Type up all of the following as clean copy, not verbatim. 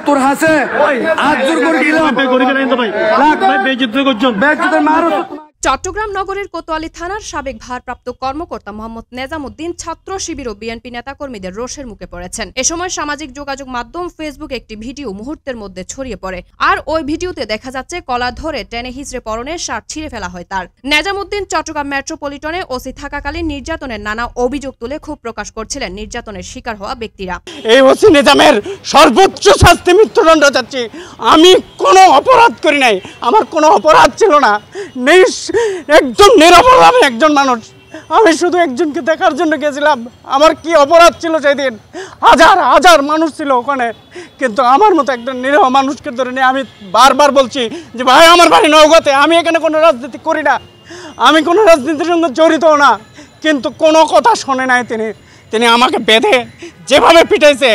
তোর হাসে আজ জোর করে দিলাম। চট্টগ্রাম নগরের কোতোয়ালী থানার সাবেক ভারপ্রাপ্ত কর্মকর্তা মোহাম্মদ নেজামউদ্দিন ছাত্র শিবির ও বিএনপি নেতাকর্মীদের রোষের মুখে পড়েছেন। এ সময় সামাজিক যোগাযোগ মাধ্যম ফেসবুক একটি ভিডিও মুহূর্তের মধ্যে ছড়িয়ে পড়ে। আর ওই ভিডিওতে দেখা যাচ্ছে কলা ধরে টেনে হিচড়ে পরনের শার্ট ছিঁড়ে ফেলা হয় তার। নেজামউদ্দিন চট্টগ্রাম মেট্রোপলিটনে ওসি থাকাকালীন নির্যাতনের নানা অভিযোগ তুলে ক্ষোভ প্রকাশ করছিলেন নির্যাতনের শিকার হওয়া ব্যক্তিরা। এই ওসি নিজামের সর্বোচ্চ শাস্তি মৃত্যুদণ্ড চাচ্ছি। আমি কোনো অপরাধ করি নাই, আমার কোনো অপরাধ ছিল না, একদম নিরপরাধ আমি একজন মানুষ। আমি শুধু একজনকে দেখার জন্য গেছিলাম। আমার কি অপরাধ ছিল সেদিন? হাজার হাজার মানুষ ছিল ওখানে, কিন্তু আমার মতো একজন নিরীহ মানুষকে ধরে নিয়ে আমি বারবার বলছি যে ভাই আমার বাড়ি নওগাঁতে, আমি এখানে কোনো রাজনীতি করি না, আমি কোনো রাজনীতির সঙ্গে জড়িতও না, কিন্তু কোনো কথা শোনে নাই তিনি আমাকে বেঁধে যেভাবে পিটাইছে।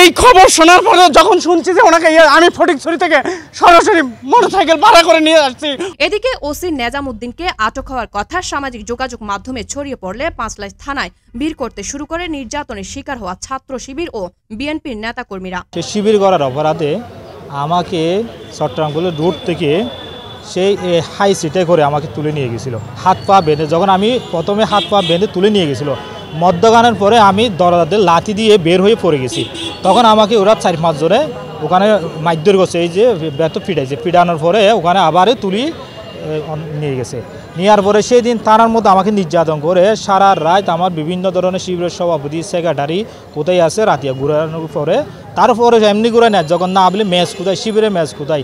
এই খবর শোনার পরে যখন শুনছি যে ওনাকে আমি ফটিকছড়ি থেকে সরাসরি মোটরসাইকেল ভাড়া করে নিয়ে আসছি। এদিকে ওসি নেজামউদ্দিনকে আটক হওয়ার কথা সামাজিক যোগাযোগ মাধ্যমে ছড়িয়ে পড়লে পাঁচলাইশ থানায় ভিড় করতে শুরু করে নির্যাতনের শিকার হওয়া ছাত্র শিবির ও বিএনপির নেতাকর্মীরা। শিবির করার অপরাধে আমাকে চট্টগ্রাম রোড থেকে সেই হাই সিটে করে আমাকে তুলে নিয়ে গেছিল, হাত পা বেঁধে। যখন আমি প্রথমে হাত পা বেঁধে তুলে নিয়ে গেছিলো, মদ্যগানের পরে আমি দরজাতে লাঠি দিয়ে বের হয়ে পড়ে গেছি। তখন আমাকে ওরা 4-5 জনে ওখানে মারধর করছে, এই যে বেত পিটাইছে, পিটানোর পরে ওখানে আবার তুলি নিয়ে গেছে। নেওয়ার পরে সেই দিন থানার মধ্যে আমাকে নির্যাতন করে সারা রাত আমার বিভিন্ন ধরনের শিবিরের সভাপতি সেক্রেটারি কোথায় আছে রাতিয়া ঘুরানোর পরে, তারপরে এমনি ঘুরায় না, যখন না বলে ম্যাচ কোথায়, শিবিরের ম্যাচ কোথায়,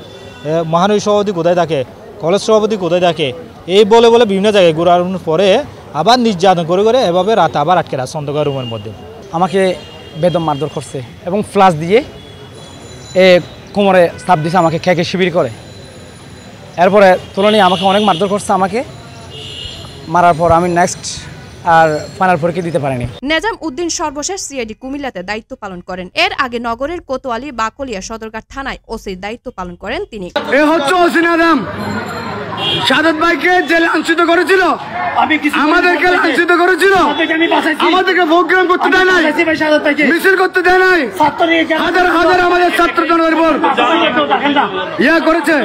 মহানবী সভাপতি কোথায় থাকে, কলেজ সভাপতি কোথায় থাকে, এই বলে বিভিন্ন জায়গায় ঘুরানোর পরে আবার নির্যাতন করে করে এভাবে রাত আবার আটকে রাখছে অন্ধকার রুমের মধ্যে। আমাকে বেদম মারধর করছে এবং ফ্লাশ দিয়ে কোমরে চাপ দিছে, আমাকে খেয়ে শিবির করে। এরপরে তুলে নিয়ে আমাকে অনেক মারধর করছে। আমাকে মারার পর আমি নেক্সট আর ফাইনাল পরীক্ষা দিতে পারিনি। নেজামউদ্দিন সর্বশেষ সিআইডি কুমিল্লাতে দায়িত্ব পালন করেন। এর আগে নগরের কোতোয়ালী বাকলিয়া সদরঘাট থানায় ওসির দায়িত্ব পালন করেন তিনি। সাদত ভাইকে যে লাঞ্ছিত করেছিল, আমাদেরকে লাঞ্ছিত করেছিল, আমাদেরকে প্রোগ্রাম করতে দেয় নাই, মিছিল করতে দেয় নাই, হাজার হাজার আমাদের ছাত্র জনগণের উপর করেছে।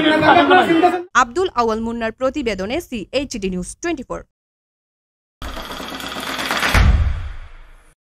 আব্দুল আউয়াল মুন্নার প্রতিবেদনে সিএইচডি নিউজ 24।